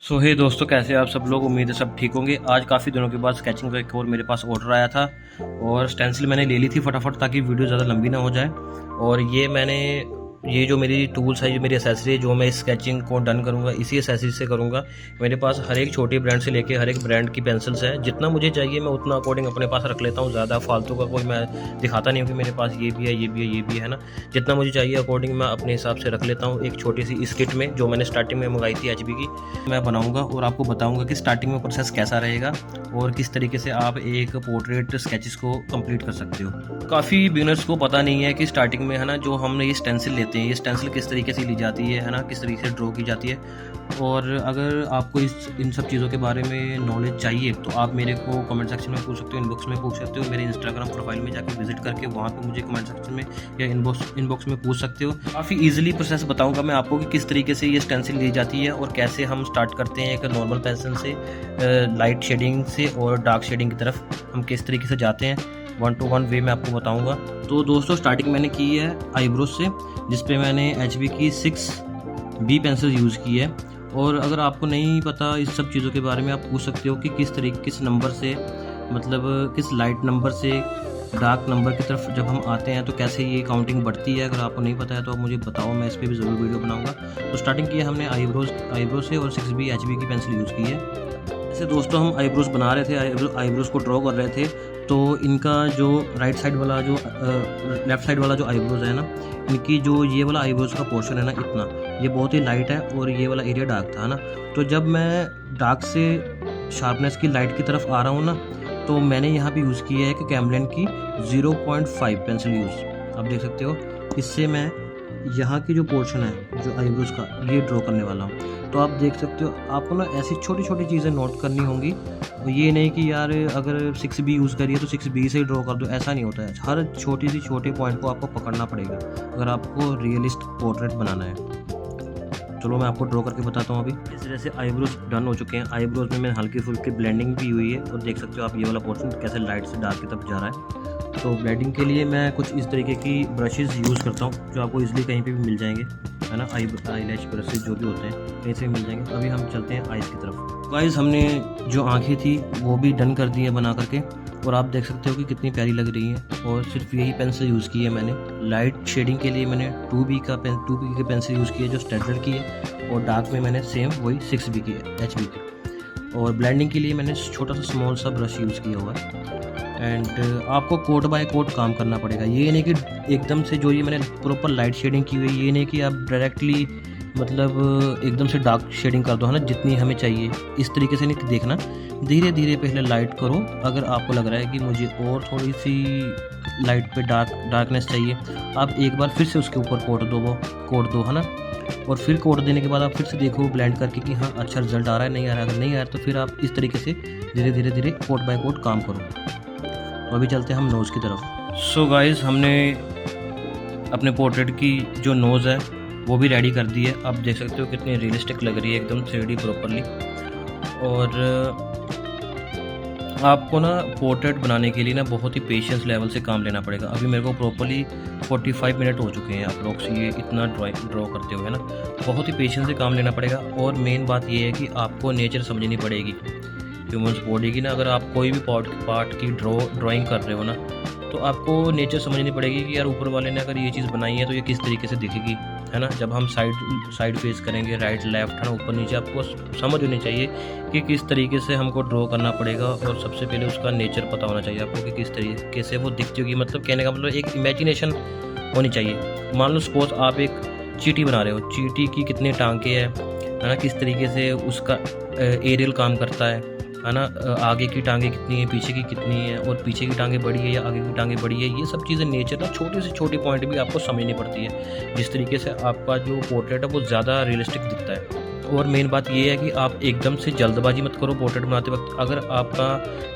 सो हे दोस्तों, कैसे आप सब लोग। उम्मीद है सब ठीक होंगे। आज काफ़ी दिनों के बाद स्केचिंग का एक और मेरे पास ऑर्डर आया था और स्टेंसिल मैंने ले ली थी फटाफट ताकि वीडियो ज़्यादा लंबी ना हो जाए। और ये जो मेरी टूल्स है, जो मेरी एसेसरी है, जो मैं इस स्केचिंग को डन करूँगा इसी एसेसरी से करूँगा। मेरे पास हर एक छोटे ब्रांड से लेके हर एक ब्रांड की पेंसिल्स है। जितना मुझे चाहिए मैं उतना अकॉर्डिंग अपने पास रख लेता हूँ। ज़्यादा फालतू का कोई मैं दिखाता नहीं हूँ कि मेरे पास ये भी है, ये भी है, ये भी है ना। जितना मुझे चाहिए अकॉर्डिंग मैं अपने हिसाब से रख लेता हूँ। एक छोटी सी इस किट में जो मैंने स्टार्टिंग में मंगाई थी HB की, मैं बनाऊँगा और आपको बताऊँगा कि स्टार्टिंग में प्रोसेस कैसा रहेगा और किस तरीके से आप एक पोर्ट्रेट स्केचेस को कंप्लीट कर सकते हो। काफ़ी बिगिनर्स को पता नहीं है कि स्टार्टिंग में, है ना, जो हम ये स्टेंसिल लेते हैं, ये स्टेंसिल किस तरीके से ली जाती है ना, किस तरीके से ड्रॉ की जाती है। और अगर आपको इन सब चीज़ों के बारे में नॉलेज चाहिए तो आप मेरे को कमेंट सेक्शन में पूछ सकते हो, इनबॉक्स में पूछ सकते हो। मेरे इंस्टाग्राम प्रोफाइल में जाकर विजिट करके वहाँ पे मुझे कमेंट सेक्शन में या इनबॉक्स में पूछ सकते हो। काफ़ी ईजिली प्रोसेस बताऊँगा मैं आपको कि किस तरीके से ये स्टेंसिल ली जाती है और कैसे हम स्टार्ट करते हैं एक नॉर्मल पेंसिल से लाइट शेडिंग से और डार्क शेडिंग की तरफ हम किस तरीके से जाते हैं। 1 to 1 वे मैं आपको बताऊंगा। तो दोस्तों, स्टार्टिंग मैंने की है आईब्रोज से, जिस पे मैंने HB की 6B पेंसिल यूज़ की है। और अगर आपको नहीं पता इस सब चीज़ों के बारे में, आप पूछ सकते हो कि किस नंबर से, मतलब किस लाइट नंबर से डार्क नंबर की तरफ जब हम आते हैं तो कैसे ये काउंटिंग बढ़ती है। अगर आपको नहीं पता है तो आप मुझे बताओ, मैं इस पर भी ज़रूर वीडियो बनाऊँगा। तो स्टार्टिंग की है हमने आईब्रोज से और 6B HB की पेंसिल यूज़ की है। जैसे दोस्तों हम आईब्रोज बना रहे थे, आईब्रोज को ड्रॉ कर रहे थे, तो इनका जो राइट साइड वाला जो लेफ़्ट साइड वाला जो आईब्रोज है ना, इनकी जो ये वाला आईब्रोज का पोर्शन है ना, इतना ये बहुत ही लाइट है और ये वाला एरिया डार्क था ना। तो जब मैं डार्क से शार्पनेस की लाइट की तरफ आ रहा हूँ ना, तो मैंने यहाँ पे यूज़ किया है कि कैमलिन की 0.5 पेंसिल यूज़, आप देख सकते हो। इससे मैं यहाँ की जो पोर्शन है जो आईब्रोज का, ये ड्रॉ करने वाला हूँ। तो आप देख सकते हो, आपको ना ऐसी छोटी छोटी चीज़ें नोट करनी होंगी। ये नहीं कि यार अगर 6B यूज़ करिए तो 6B से ही ड्रॉ कर दो, ऐसा नहीं होता है। हर छोटी सी छोटे पॉइंट को आपको पकड़ना पड़ेगा अगर आपको रियलिस्ट पोर्ट्रेट बनाना है। चलो मैं आपको ड्रॉ करके बताता हूँ। अभी जैसे जैसे आईब्रोज डन हो चुके हैं, आईब्रोज में मैंने हल्की फुल्की ब्लेंडिंग भी हुई है और देख सकते हो आप ये वाला पोर्शन कैसे लाइट से डार्क की तरफ जा रहा है। तो ब्लेंडिंग के लिए मैं कुछ इस तरीके की ब्रशेज़ यूज़ करता हूँ जो आपको इजीली कहीं पे भी मिल जाएंगे, है ना। आईलैश ब्रशेज़ जो भी होते हैं कहीं से भी मिल जाएंगे। अभी हम चलते हैं आइज़ की तरफ। गाइस, हमने जो आँखें थी वो भी डन कर दी है बना करके, और आप देख सकते हो कि कितनी प्यारी लग रही है। और सिर्फ यही पेंसिल यूज़ की है मैंने। लाइट शेडिंग के लिए मैंने 2B की पेंसिल यूज़ की है जो स्टेडलर की है, और डार्क में मैंने सेम वही 6B की है, HB की। और ब्लेंडिंग के लिए मैंने छोटा सा स्मॉल सा ब्रश यूज़ किया हुआ है। एंड आपको कोट बाय कोट काम करना पड़ेगा। ये नहीं कि एकदम से जो ये मैंने प्रॉपर लाइट शेडिंग की हुई है, ये नहीं कि आप डायरेक्टली मतलब एकदम से डार्क शेडिंग कर दो, है ना, जितनी हमें चाहिए। इस तरीके से नहीं देखना, धीरे धीरे पहले लाइट करो। अगर आपको लग रहा है कि मुझे और थोड़ी सी लाइट पे डार्कनेस चाहिए, आप एक बार फिर से उसके ऊपर कोट दो, है ना। और फिर कोट देने के बाद आप फिर से देखो ब्लेंड करके कि हाँ अच्छा रिजल्ट आ रहा है, नहीं आ रहा है। अगर नहीं आ रहा है तो फिर आप इस तरीके से धीरे धीरे कोट बाय कोट काम करो। तो अभी चलते हैं हम नोज़ की तरफ। सो गाइस, हमने अपने पोर्ट्रेट की जो नोज़ है वो भी रेडी कर दी है। आप देख सकते हो कितनी रियलिस्टिक लग रही है, एकदम 3D प्रॉपरली। और आपको ना पोर्ट्रेट बनाने के लिए ना बहुत ही पेशेंस लेवल से काम लेना पड़ेगा। अभी मेरे को प्रॉपरली 45 मिनट हो चुके हैं अप्रोक्स ये इतना ड्रॉ करते हुए ना। बहुत ही पेशेंस से काम लेना पड़ेगा। और मेन बात ये है कि आपको नेचर समझनी पड़ेगी ह्यूमन्स बॉडी की ना। अगर आप कोई भी पार्ट की ड्राइंग कर रहे हो ना, तो आपको नेचर समझनी पड़ेगी कि यार ऊपर वाले ने अगर ये चीज़ बनाई है तो ये किस तरीके से दिखेगी, है ना। जब हम साइड फेस करेंगे, राइट लेफ्ट, है ना, ऊपर नीचे, आपको समझ होनी चाहिए कि किस तरीके से हमको ड्रॉ करना पड़ेगा। और सबसे पहले उसका नेचर पता होना चाहिए आपको कि किस तरीके से वो दिखती होगी। मतलब कहने का मतलब एक इमेजिनेशन होनी चाहिए। मान लो सपोज आप एक चींटी बना रहे हो, चींटी की कितने टांके हैं, है ना, किस तरीके से उसका एरियल काम करता है ना। आगे की टांगे कितनी है, पीछे की कितनी है, और पीछे की टांगे बड़ी है या आगे की टांगे बड़ी है, ये सब चीज़ें नेचर ना छोटे से छोटे पॉइंट भी आपको समझनी पड़ती है, जिस तरीके से आपका जो पोर्ट्रेट है वो ज़्यादा रियलिस्टिक दिखता है। और मेन बात ये है कि आप एकदम से जल्दबाजी मत करो पोर्ट्रेट बनाते वक्त। अगर आपका,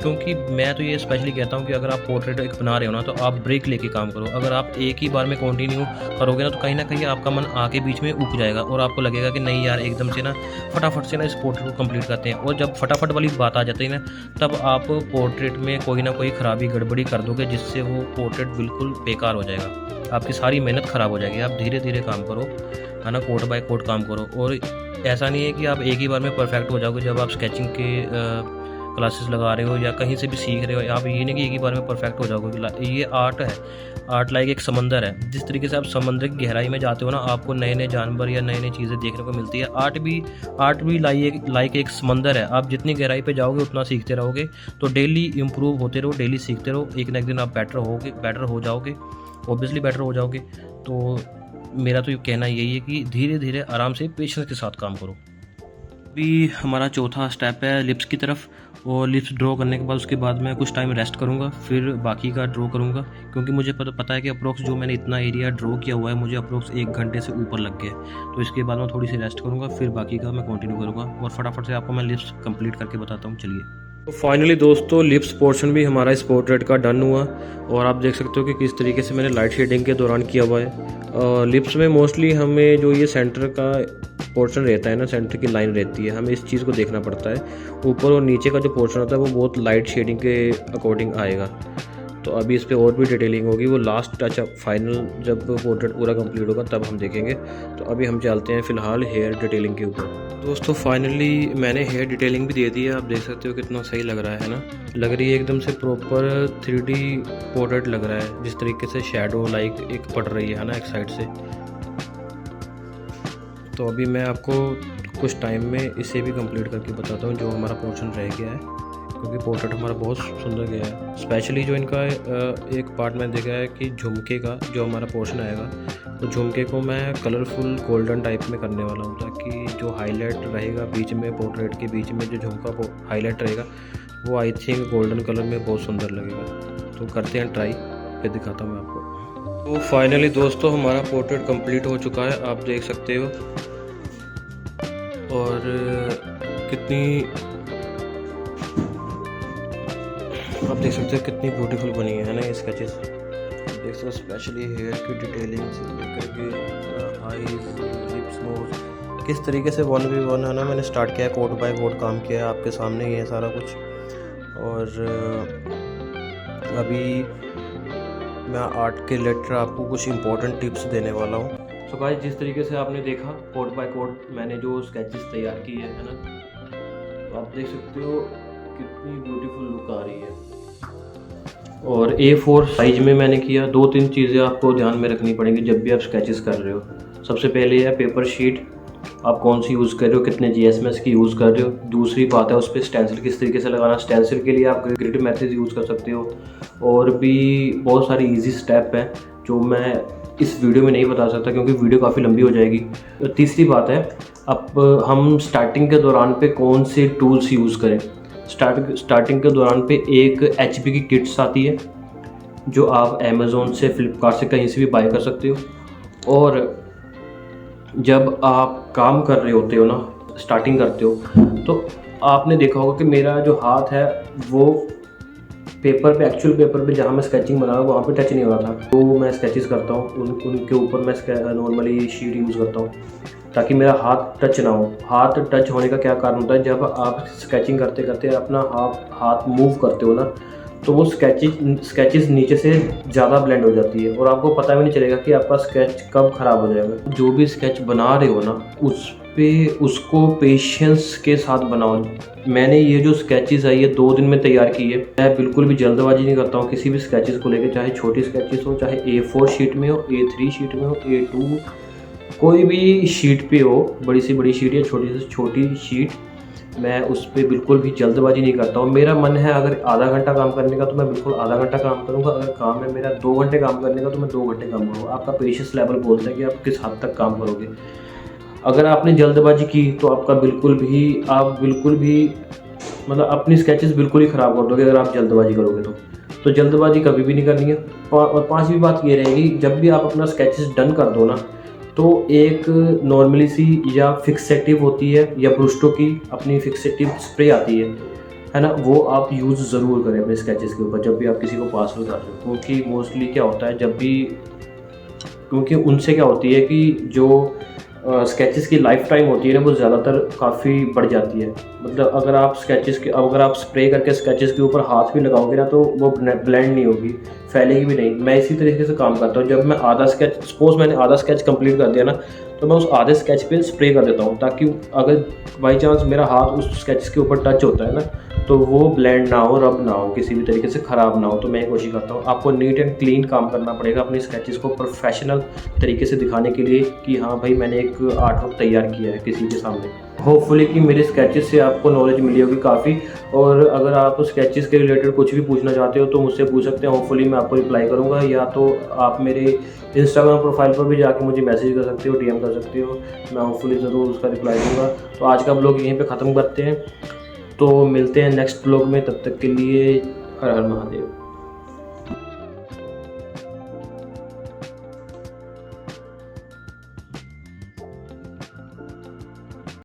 क्योंकि मैं तो ये स्पेशली कहता हूँ कि अगर आप पोर्ट्रेट एक बना रहे हो ना, तो आप ब्रेक लेके काम करो। अगर आप एक ही बार में कंटिन्यू करोगे ना कहीं आपका मन आके बीच में उग जाएगा और आपको लगेगा कि नहीं यार एकदम से ना फटाफट से ना इस पोर्ट्रेट को कंप्लीट करते हैं। और जब फटाफट वाली बात आ जाती है ना, तब आप पोर्ट्रेट में कोई ना कोई खराबी गड़बड़ी कर दोगे, जिससे वो पोर्ट्रेट बिल्कुल बेकार हो जाएगा। आपकी सारी मेहनत ख़राब हो जाएगी। आप धीरे धीरे काम करो, है ना, कोट बाय कोट काम करो। और ऐसा नहीं है कि आप एक ही बार में परफेक्ट हो जाओगे जब आप स्केचिंग के क्लासेस लगा रहे हो या कहीं से भी सीख रहे हो। आप ये नहीं कि एक ही बार में परफेक्ट हो जाओगे। ये आर्ट है। आर्ट लाइक एक समंदर है। जिस तरीके से आप समंदर की गहराई में जाते हो ना, आपको नए नए जानवर या नई नई चीज़ें देखने को मिलती है। आर्ट भी लाइक एक समंदर है। आप जितनी गहराई पे जाओगे उतना सीखते रहोगे। तो डेली इम्प्रूव होते रहो, डेली सीखते रहो। एक ना एक दिन आप बेटर हो जाओगे, ऑब्वियसली बेटर हो जाओगे। तो मेरा तो ये कहना यही है कि धीरे धीरे आराम से पेशेंस के साथ काम करो। अभी हमारा चौथा स्टेप है लिप्स की तरफ। और लिप्स ड्रॉ करने के बाद उसके बाद मैं कुछ टाइम रेस्ट करूँगा, फिर बाकी का ड्रॉ करूँगा। क्योंकि मुझे पता है कि अप्रोक्स जो मैंने इतना एरिया ड्रॉ किया हुआ है, मुझे अप्रोक्स 1 घंटे से ऊपर लग गया है। तो इसके बाद मैं थोड़ी सी रेस्ट करूँगा, फिर बाकी का मैं कंटिन्यू करूँगा। और फटाफट से आपको मैं लिप्स कंप्लीट करके बताता हूँ। चलिए, तो फाइनली दोस्तों लिप्स पोर्शन भी हमारा इस पोर्ट्रेट का डन हुआ। और आप देख सकते हो कि किस तरीके से मैंने लाइट शेडिंग के दौरान किया हुआ है। लिप्स में मोस्टली हमें जो ये सेंटर का पोर्शन रहता है ना, सेंटर की लाइन रहती है, हमें इस चीज़ को देखना पड़ता है। ऊपर और नीचे का जो पोर्शन होता है वो बहुत लाइट शेडिंग के अकॉर्डिंग आएगा। तो अभी इस पर और भी डिटेलिंग होगी, वो लास्ट टच अप फाइनल जब पोर्ट्रेट पूरा कंप्लीट होगा तब हम देखेंगे। तो अभी हम चलते हैं फ़िलहाल हेयर डिटेलिंग के ऊपर। दोस्तों फाइनली मैंने हेयर डिटेलिंग भी दे दी है। आप देख सकते हो कितना सही लग रहा है ना। लग रही है एकदम से प्रॉपर 3D पोर्ट्रेट लग रहा है। जिस तरीके से शेडो लाइक एक पड़ रही है ना एक साइड से। तो अभी मैं आपको कुछ टाइम में इसे भी कंप्लीट करके बताता हूँ जो हमारा पोर्शन रह गया है। क्योंकि पोर्ट्रेट हमारा बहुत सुंदर गया है। स्पेशली जो इनका एक पार्ट मैंने देखा है कि झुमके का जो हमारा पोर्शन आएगा, तो झुमके को मैं कलरफुल गोल्डन टाइप में करने वाला हूँ, ताकि जो हाईलाइट रहेगा बीच में, पोर्ट्रेट के बीच में जो झुमका हाईलाइट रहेगा वो आई थिंक गोल्डन कलर में बहुत सुंदर लगेगा। तो करते हैं ट्राई, फिर दिखाता हूँ मैं आपको। तो फाइनली दोस्तों हमारा पोर्ट्रेट कंप्लीट हो चुका है, आप देख सकते हो। और आप देख सकते हो कितनी ब्यूटीफुल बनी है ना ये स्केचेस। देख सकते हो स्पेशली हेयर की डिटेलिंग से लेकर के आईज, लिप्स, नोज, किस तरीके से 1v1 है ना मैंने स्टार्ट किया है, कोड बाय कोड काम किया है। आपके सामने ही है सारा कुछ। और अभी मैं आर्ट के रिलेटेड आपको कुछ इंपॉर्टेंट टिप्स देने वाला हूँ। तो गाइस जिस तरीके से आपने देखा कोड बाय कोड मैंने जो स्केचेस तैयार किए है ना, तो आप देख सकते हो कितनी ब्यूटीफुल लुक आ रही है। और A4 साइज में मैंने किया। 2-3 चीज़ें आपको ध्यान में रखनी पड़ेंगी जब भी आप स्केचेस कर रहे हो। सबसे पहले है पेपर शीट, आप कौन सी यूज़ कर रहे हो, कितने GSMS की यूज़ कर रहे हो। दूसरी बात है उस पर स्टेंसिल किस तरीके से लगाना। स्टेंसिल के लिए आप ग्रिड मेथड यूज़ कर सकते हो। और भी बहुत सारी ईजी स्टेप हैं जो मैं इस वीडियो में नहीं बता सकता क्योंकि वीडियो काफ़ी लंबी हो जाएगी। तीसरी बात है अब हम स्टार्टिंग के दौरान पे कौन से टूल्स यूज़ करें। स्टार्टिंग के दौरान पे एक HP की किट्स आती है जो आप अमेज़ोन से, फ्लिपकार्ट से, कहीं से भी बाय कर सकते हो। और जब आप काम कर रहे होते हो ना, स्टार्टिंग करते हो, तो आपने देखा होगा कि मेरा जो हाथ है वो पेपर पे, एक्चुअल पेपर पे जहाँ मैं स्केचिंग बना रहा हूँ वहाँ पे टच नहीं हो रहा था। तो मैं स्केचेस करता हूँ उनके ऊपर मैं नॉर्मली शीट यूज़ करता हूँ ताकि मेरा हाथ टच ना हो। हाथ टच होने का क्या कारण होता है, जब आप स्केचिंग करते करते अपना हाथ मूव करते हो ना, तो वो स्केचेस नीचे से ज़्यादा ब्लेंड हो जाती है और आपको पता भी नहीं चलेगा कि आपका स्केच कब ख़राब हो जाएगा। जो भी स्केच बना रहे हो ना उसको पेशेंस के साथ बनाओ। मैंने ये जो स्केचेस है ये 2 दिन में तैयार की है। मैं बिल्कुल भी जल्दबाजी नहीं करता हूँ किसी भी स्केचेस को लेकर, चाहे छोटी स्केचेस हो, चाहे A4 शीट में हो, A3 शीट में हो, A2, कोई भी शीट पे हो, बड़ी से बड़ी शीट या छोटी से छोटी शीट, मैं उस पर बिल्कुल भी जल्दबाजी नहीं करता हूँ। मेरा मन है अगर आधा घंटा काम करने का तो मैं बिल्कुल आधा घंटा काम करूँगा। अगर काम है मेरा 2 घंटे काम करने का तो मैं 2 घंटे काम करूँगा। आपका पेशेंस लेवल बोलता है कि आप किस हद तक काम करोगे। अगर आपने जल्दबाजी की तो आप बिल्कुल भी मतलब अपनी स्केचेस बिल्कुल ही ख़राब कर दोगे अगर आप जल्दबाजी करोगे तो जल्दबाजी कभी भी नहीं करनी है। और 5वीं बात ये रहेगी, जब भी आप अपना स्केचेस डन कर दो ना, तो एक नॉर्मली सी या फिक्सेटिव होती है या ब्रूस्टो की अपनी फिक्सेटिव स्प्रे आती है ना, वो आप यूज़ ज़रूर करें अपने स्केचेस के ऊपर जब भी आप किसी को पार्सल कर रहे हो। क्योंकि मोस्टली क्या होता है क्योंकि उनसे क्या होती है कि जो स्केचेस की लाइफ टाइम होती है ना वो ज़्यादातर काफ़ी बढ़ जाती है। मतलब अगर आप स्प्रे करके स्केचेस के ऊपर हाथ भी लगाओगे ना तो वो ब्लेंड नहीं होगी, फैलेगी भी नहीं। मैं इसी तरीके से काम करता हूँ। जब मैं सपोज मैंने आधा स्केच कंप्लीट कर दिया ना, तो मैं उस आधे स्केच पे स्प्रे कर देता हूँ, ताकि अगर बाई चांस मेरा हाथ उस स्केच के ऊपर टच होता है ना, तो वो ब्लेंड ना हो, रब ना हो, किसी भी तरीके से ख़राब ना हो। तो मैं ये कोशिश करता हूँ। आपको नीट एंड क्लीन काम करना पड़ेगा अपनी स्केचेस को प्रोफेशनल तरीके से दिखाने के लिए कि हाँ भाई मैंने एक आर्ट वर्क तैयार किया है किसी के सामने। होपफुली कि मेरे स्केचेस से आपको नॉलेज मिली होगी काफ़ी, और अगर आप स्केचेस के रिलेटेड कुछ भी पूछना चाहते हो तो मुझसे पूछ सकते हैं। होपफुली मैं आपको रिप्लाई करूँगा, या तो आप मेरे इंस्टाग्राम प्रोफाइल पर भी जाके मुझे मैसेज कर सकते हो, डीएम कर सकते हो, मैं होपफुली ज़रूर उसका रिप्लाई दूँगा। तो आज का ब्लॉग यहीं पे ख़त्म करते हैं, तो मिलते हैं नेक्स्ट ब्लॉग में। तब तक के लिए हर हर महादेव।